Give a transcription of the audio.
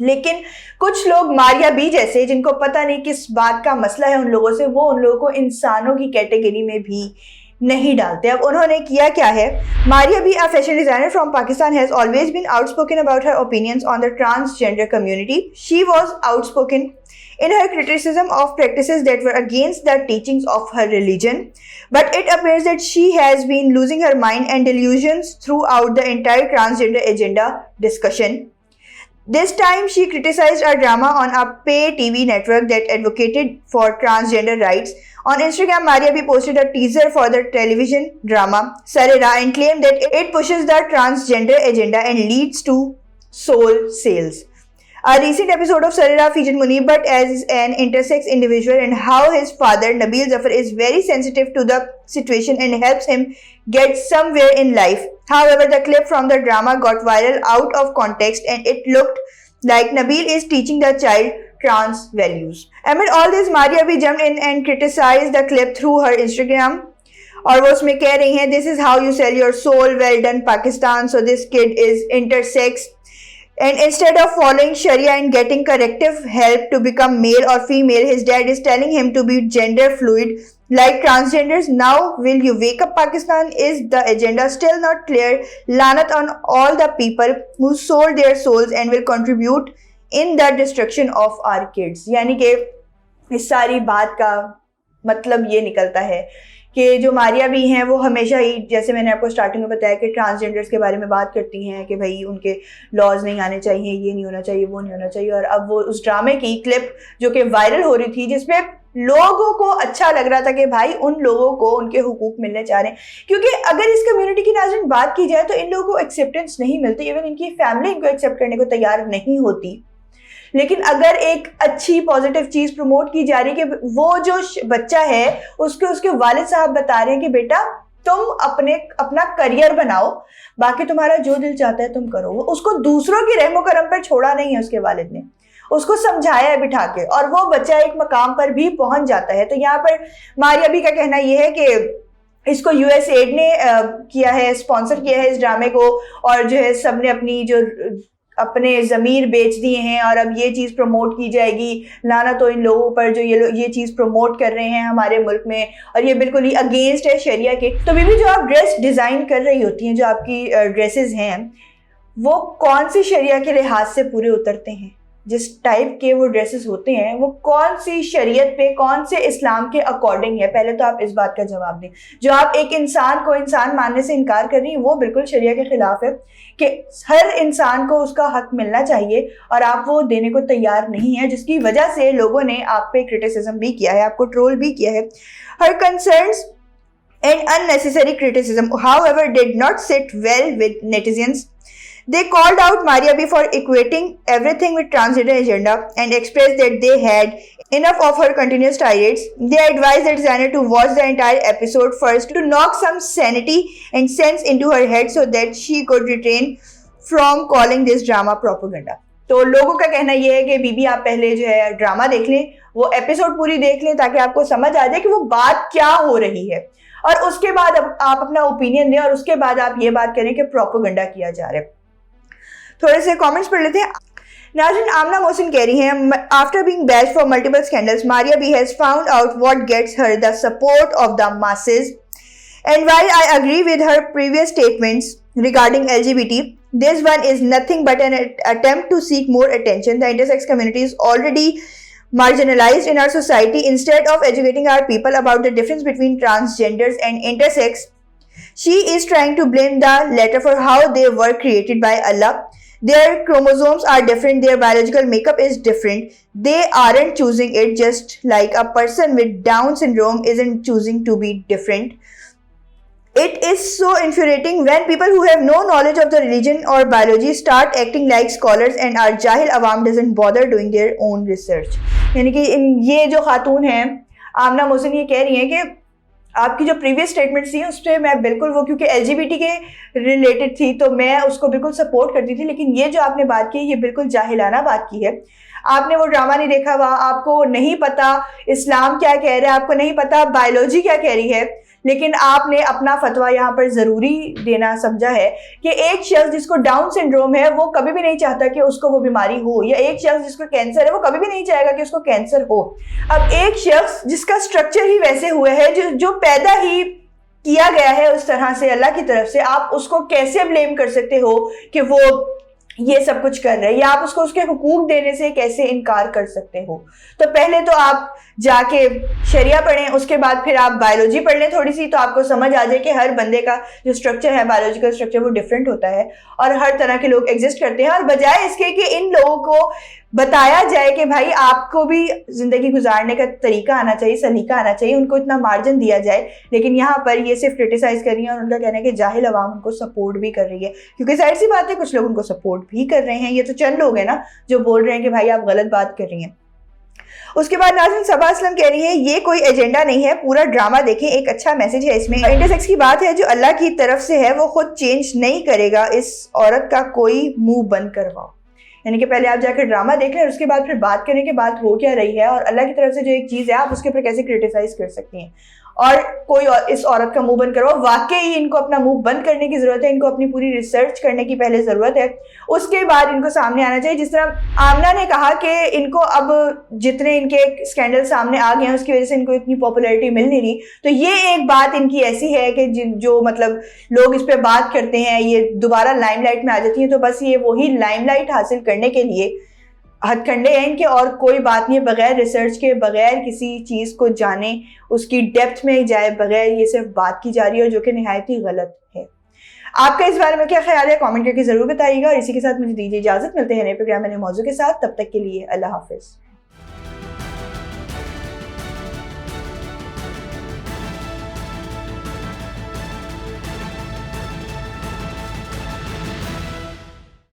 لیکن کچھ لوگ ماریا بی جیسے جن کو پتہ نہیں کس بات کا مسئلہ ہے ان لوگوں سے، وہ ان لوگوں کو انسانوں کی کیٹیگری میں بھی نہیں ڈالتے. اب انہوں نے کیا کیا ہے؟ ماریا be, a fashion designer from Pakistan, has always been outspoken about her opinions on the transgender community. She was outspoken in her criticism of practices that were against the teachings of her religion. But it appears that she has been losing her mind and delusions throughout the entire transgender agenda discussion. This time she criticized a drama on a pay TV network that advocated for transgender rights. On Instagram, Maria B posted a teaser for the television drama Sarira and claimed that it pushes the transgender agenda and leads to soul sales. A recent episode of Sarira featured Munib Bhatt as an intersex individual and how his father, Nabil Zafar, is very sensitive to the situation and helps him get somewhere in life. However, the clip from the drama got viral out of context and it looked like Nabil is teaching the child trans values. Amid all this, Maria B jumped in and criticized the clip through her Instagram. اور وہ اس میں کہہ رہی ہیں this is how you sell your soul, well done Pakistan, so this kid is intersex. And instead of following Sharia and getting corrective help to become male or female, his dad is telling him to be gender fluid like transgenders. Now will you wake up Pakistan? Is the agenda still not clear? Lanat on all the people who sold their souls and will contribute in the destruction of our kids. یعنی کہ اس ساری بات کا مطلب یہ نکلتا ہے کہ جو ماریا بھی ہیں وہ ہمیشہ ہی، جیسے میں نے آپ کو اسٹارٹنگ میں بتایا، کہ ٹرانسجینڈرز کے بارے میں بات کرتی ہیں کہ بھائی ان کے لاز نہیں آنے چاہیے، یہ نہیں ہونا چاہیے، وہ نہیں ہونا چاہیے. اور اب وہ اس ڈرامے کی کلپ جو کہ وائرل ہو رہی تھی جس میں لوگوں کو اچھا لگ رہا تھا کہ بھائی ان لوگوں کو ان کے حقوق ملنے چاہ رہے ہیں، کیونکہ اگر اس کمیونٹی کی ناظرین بات کی جائے تو ان لوگوں کو ایکسیپٹنس نہیں ملتی، ایون ان کی فیملی ان کو ایکسیپٹ کرنے کو تیار نہیں ہوتی. لیکن اگر ایک اچھی پازیٹیو چیز پروموٹ کی جا رہی ہے کہ وہ جو بچہ ہے اس کے والد صاحب بتا رہے ہیں کہ بیٹا تم اپنا کریئر بناؤ، باقی تمہارا جو دل چاہتا ہے تم کرو. اس کو دوسروں کی رحم و کرم پر چھوڑا نہیں ہے، اس کے والد نے اس کو سمجھایا ہے بٹھا کے، اور وہ بچہ ایک مقام پر بھی پہنچ جاتا ہے. تو یہاں پر ماریا بھی کا کہنا یہ ہے کہ اس کو یو ایس ایڈ نے کیا ہے، اسپانسر کیا ہے اس ڈرامے کو، اور جو ہے سب نے اپنے ضمیر بیچ دیے ہیں، اور اب یہ چیز پروموٹ کی جائے گی. لانا تو ان لوگوں پر جو یہ چیز پروموٹ کر رہے ہیں ہمارے ملک میں، اور یہ بالکل ہی اگینسٹ ہے شریعہ کے. تو بھی جو آپ ڈریس ڈیزائن کر رہی ہوتی ہیں، جو آپ کی ڈریسز ہیں، وہ کون سی شریعہ کے لحاظ سے پورے اترتے ہیں؟ جس ٹائپ کے وہ ڈریسز ہوتے ہیں وہ کون سی شریعت پہ، کون سے اسلام کے اکارڈنگ ہے؟ پہلے تو آپ اس بات کا جواب دیں. جو آپ ایک انسان کو انسان ماننے سے انکار کر رہی ہیں وہ بالکل شریعہ کے خلاف ہے، کہ ہر انسان کو اس کا حق ملنا چاہیے، اور آپ وہ دینے کو تیار نہیں ہیں، جس کی وجہ سے لوگوں نے آپ پہ کرٹیسزم بھی کیا ہے، آپ کو ٹرول بھی کیا ہے. Her concerns and unnecessary criticism, however, did not sit well with netizens. They called out Maria B for equating everything with transgender agenda and expressed that they had enough of her continuous tirades. They advised the designer to watch the entire episode first to knock some sanity and sense into her head so that she could refrain from calling this drama propaganda. تو لوگوں کا کہنا یہ ہے کہ be be آپ پہلے جو ہے ڈرامہ دیکھ لیں، وہ ایپیسوڈ پوری دیکھ لیں تاکہ آپ کو سمجھ آ جائے کہ وہ بات کیا ہو رہی ہے، اور اس کے بعد آپ اپنا اوپینین دیں، اور اس کے بعد آپ یہ بات کریں کہ پروپیگنڈا کیا جا رہا ہے. تھوڑے سے کامنٹس پڑھ لیتے ہیں. ناظرین آمنہ محسن کہہ رہی ہیں after being bashed for multiple scandals, Maria B has found out what gets her the support of the masses. And while I agree with her previous statements regarding LGBT, this one is nothing but an attempt to seek more attention. The intersex community is already marginalized in our society. Instead of educating our people about the difference between transgenders and intersex, she is trying to blame the latter for how they were created by Allah. Their chromosomes are different, their biological makeup is different. They aren't choosing it, just like a person with Down syndrome isn't choosing to be different. It is so infuriating when people who have no knowledge of the religion or biology start acting like scholars and our jahil awam doesn't bother doing their own research. یعنی کہ یہ جو خاتون ہیں آمنہ محسن یہ کہہ رہی ہیں کہ آپ کی جو پریویس اسٹیٹمنٹس تھیں اس پہ میں بالکل وہ، کیونکہ ایل جی بی ٹی کے ریلیٹڈ تھی تو میں اس کو بالکل سپورٹ کرتی تھی، لیکن یہ جو آپ نے بات کی یہ بالکل جاہلانہ بات کی ہے. آپ نے وہ ڈرامہ نہیں دیکھا ہوا، آپ کو نہیں پتا اسلام کیا کہہ رہا ہے، آپ کو نہیں پتا بایولوجی کیا کہہ رہی ہے. لیکن آپ نے اپنا فتویٰ یہاں پر ضروری دینا سمجھا ہے کہ ایک شخص جس کو ڈاؤن سنڈروم ہے وہ کبھی بھی نہیں چاہتا کہ اس کو وہ بیماری ہو، یا ایک شخص جس کو کینسر ہے وہ کبھی بھی نہیں چاہے گا کہ اس کو کینسر ہو۔ اب ایک شخص جس کا اسٹرکچر ہی ویسے ہوئے ہے، جو پیدا ہی کیا گیا ہے اس طرح سے اللہ کی طرف سے، آپ اس کو کیسے بلیم کر سکتے ہو کہ وہ یہ سب کچھ کر رہے ہیں، یا آپ اس کو اس کے حقوق دینے سے کیسے انکار کر سکتے ہو؟ تو پہلے تو آپ جا کے شریعہ پڑھیں، اس کے بعد پھر آپ بایولوجی پڑھ لیں تھوڑی سی، تو آپ کو سمجھ آ جائے کہ ہر بندے کا جو سٹرکچر ہے، بایولوجیکل سٹرکچر، وہ ڈیفرنٹ ہوتا ہے اور ہر طرح کے لوگ ایگزسٹ کرتے ہیں۔ اور بجائے اس کے کہ ان لوگوں کو بتایا جائے کہ بھائی آپ کو بھی زندگی گزارنے کا طریقہ آنا چاہیے، سلیقہ آنا چاہیے، ان کو اتنا مارجن دیا جائے، لیکن یہاں پر یہ صرف کرٹیسائز کر رہی ہیں اور ان کا کہنا ہے کہ جاہل عوام ان کو سپورٹ بھی کر رہی ہے، کیونکہ ظاہر سی بات ہے کچھ لوگ ان کو سپورٹ بھی کر رہے ہیں، یہ تو چند لوگ ہیں نا جو بول رہے ہیں کہ بھائی آپ غلط بات کر رہی ہیں۔ اس کے بعد ناظرین صبا اسلم کہہ رہی ہے یہ کوئی ایجنڈا نہیں ہے، پورا ڈرامہ دیکھیں، ایک اچھا میسج ہے اس میں، انٹرسیکس کی بات ہے جو اللہ کی طرف سے ہے وہ خود چینج نہیں کرے گا، اس عورت کا کوئی منہ بند کرواؤ۔ یعنی کہ پہلے آپ جا کے ڈرامہ دیکھ لیں اور اس کے بعد پھر بات کریں کہ بات ہو کیا رہی ہے، اور اللہ کی طرف سے جو ایک چیز ہے آپ اس کے اوپر کیسے کرٹیسائز کر سکتی ہیں، اور کوئی اس عورت کا منہ بند کرو۔ واقعی ان کو اپنا منہ بند کرنے کی ضرورت ہے، ان کو اپنی پوری ریسرچ کرنے کی پہلے ضرورت ہے، اس کے بعد ان کو سامنے آنا چاہیے۔ جس طرح آمنہ نے کہا کہ ان کو اب جتنے ان کے اسکینڈل سامنے آ گئے ہیں اس کی وجہ سے ان کو اتنی پاپولیرٹی مل نہیں رہی، تو یہ ایک بات ان کی ایسی ہے کہ جو مطلب لوگ اس پہ بات کرتے ہیں یہ دوبارہ لائم لائٹ میں آ جاتی ہیں، تو بس یہ وہی لائم لائٹ حاصل کرنے کے لیے ہتھ کنڈے ہیں ان کے، اور کوئی بات نہیں، بغیر ریسرچ کے، بغیر کسی چیز کو جانے، اس کی ڈیپتھ میں جائے بغیر، یہ صرف بات کی جا رہی ہے جو کہ نہایت ہی غلط ہے۔ آپ کا اس بارے میں کیا خیال ہے؟ کامنٹ کر کے ضرور بتائیے گا، اور اسی کے ساتھ مجھے دیجیے اجازت، ملتے ہیں نئے پروگرام میں نئے موضوع کے ساتھ، تب تک کے لیے اللہ حافظ۔